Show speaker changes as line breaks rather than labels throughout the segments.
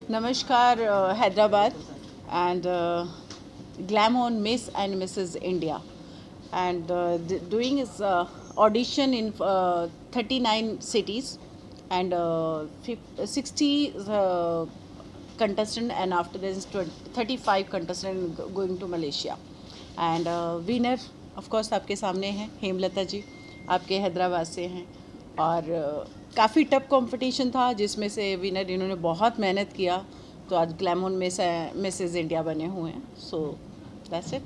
Namaskar, Hyderabad, and Glam on Miss and Mrs. India, and doing his audition in 39 cities and 60 contestant, and after this 35 contestant going to Malaysia, and winner of course आपके सामने हैं हेमलता जी, आपके हैदराबाद से हैं और काफ़ी tough competition था जिसमें से विनर इन्होंने बहुत मेहनत किया तो आज ग्लैमोन मिसेस इंडिया बने हुए हैं. So that's it.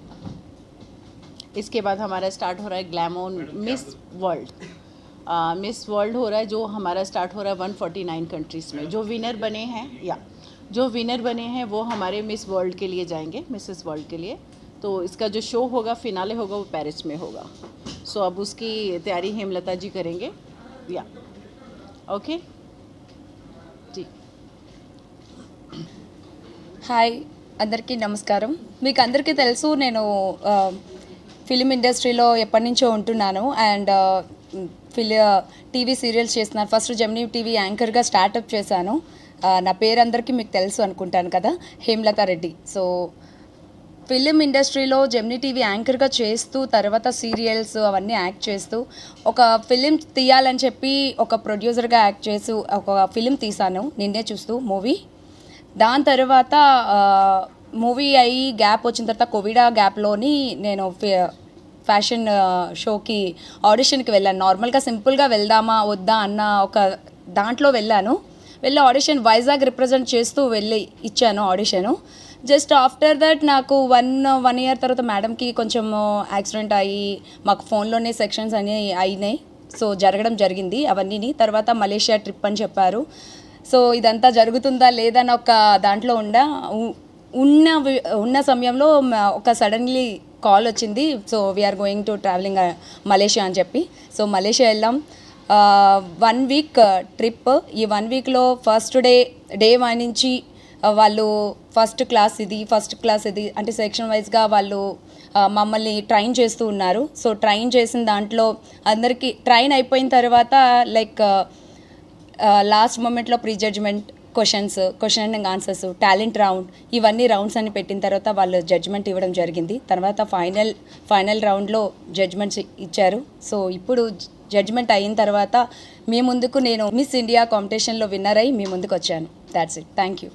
इसके बाद हमारा स्टार्ट हो रहा है ग्लैमोन मिस वर्ल्ड. मिस वर्ल्ड हो रहा है जो हमारा स्टार्ट हो रहा है 149 कंट्रीज़ में. जो विनर बने हैं जो विनर बने हैं वो हमारे मिस वर्ल्ड के लिए जाएंगे, मिसेस वर्ल्ड के लिए. तो इसका जो शो होगा, फिनाले होगा, वो पेरिस में होगा. सो अब उसकी तैयारी हेमलता जी करेंगे. Okay G.
హాయ్, అందరికీ నమస్కారం. మీకు అందరికీ తెలుసు నేను ఫిలిం ఇండస్ట్రీలో ఎప్పటి నుంచో ఉంటున్నాను అండ్ టీవీ సీరియల్స్ చేస్తున్నాను. ఫస్ట్ జెమినీ టీవీ యాంకర్గా స్టార్టప్ చేశాను. నా పేరు అందరికీ మీకు తెలుసు అనుకుంటాను కదా, హేమలతా రెడ్డి. సో ఫిలిం ఇండస్ట్రీలో జెమినీ టీవీ యాంకర్గా చేస్తూ తర్వాత సీరియల్స్ అవన్నీ యాక్ట్ చేస్తూ ఒక ఫిలిం తీయాలని చెప్పి ఒక ప్రొడ్యూసర్గా యాక్ట్ చేస్తూ ఒక ఫిలిం తీశాను, నిన్నే చూస్తూ మూవీ. దాని తర్వాత మూవీ అయ్యి గ్యాప్ వచ్చిన తర్వాత కోవిడ్ గ్యాప్లోని నేను ఫ్యాషన్ షోకి ఆడిషన్కి వెళ్ళాను. నార్మల్గా సింపుల్గా వెళ్దామా వద్దా అన్న ఒక దాంట్లో వెళ్ళి ఆడిషన్ వైజాగ్ రిప్రజెంట్ చేస్తూ ఇచ్చాను ఆడిషను. జస్ట్ ఆఫ్టర్ దట్ నాకు వన్ ఇయర్ తర్వాత మేడంకి కొంచెం యాక్సిడెంట్ అయ్యి మాకు ఫోన్లోనే సెక్షన్స్ అన్నీ అయినాయి. సో జరగడం జరిగింది అవన్నీ. తర్వాత మలేషియా ట్రిప్ అని చెప్పారు. సో ఇదంతా జరుగుతుందా లేదని ఒక దాంట్లో ఉన్న సమయంలో ఒక సడన్లీ కాల్ వచ్చింది. So we are going to travelling Malaysia అని చెప్పి. సో మలేషియా వెళ్ళాం. 1 వీక్ ట్రిప్. ఈ 1 వీక్లో ఫస్ట్ డే 1 నుంచి వాళ్ళు ఫస్ట్ క్లాస్ ఇది అంటే సెక్షన్ వైజ్గా వాళ్ళు మమ్మల్ని ట్రైన్ చేస్తూ ఉన్నారు. సో ట్రైన్ చేసిన దాంట్లో అందరికీ ట్రైన్ అయిపోయిన తర్వాత లైక్ లాస్ట్ మూమెంట్లో pre judgement question and answers, talent round, ఇవన్నీ రౌండ్స్ అని పెట్టిన తర్వాత వాళ్ళు జడ్జ్మెంట్ ఇవ్వడం జరిగింది. తర్వాత ఫైనల్ రౌండ్లో జడ్జ్మెంట్స్ ఇచ్చారు. సో ఇప్పుడు జడ్జ్మెంట్ అయిన తర్వాత మీ ముందుకు నేను మిస్ ఇండియా కాంపిటీషన్లో విన్నర్ అయ్యి మీ ముందుకు వచ్చాను. That's it. Thank you.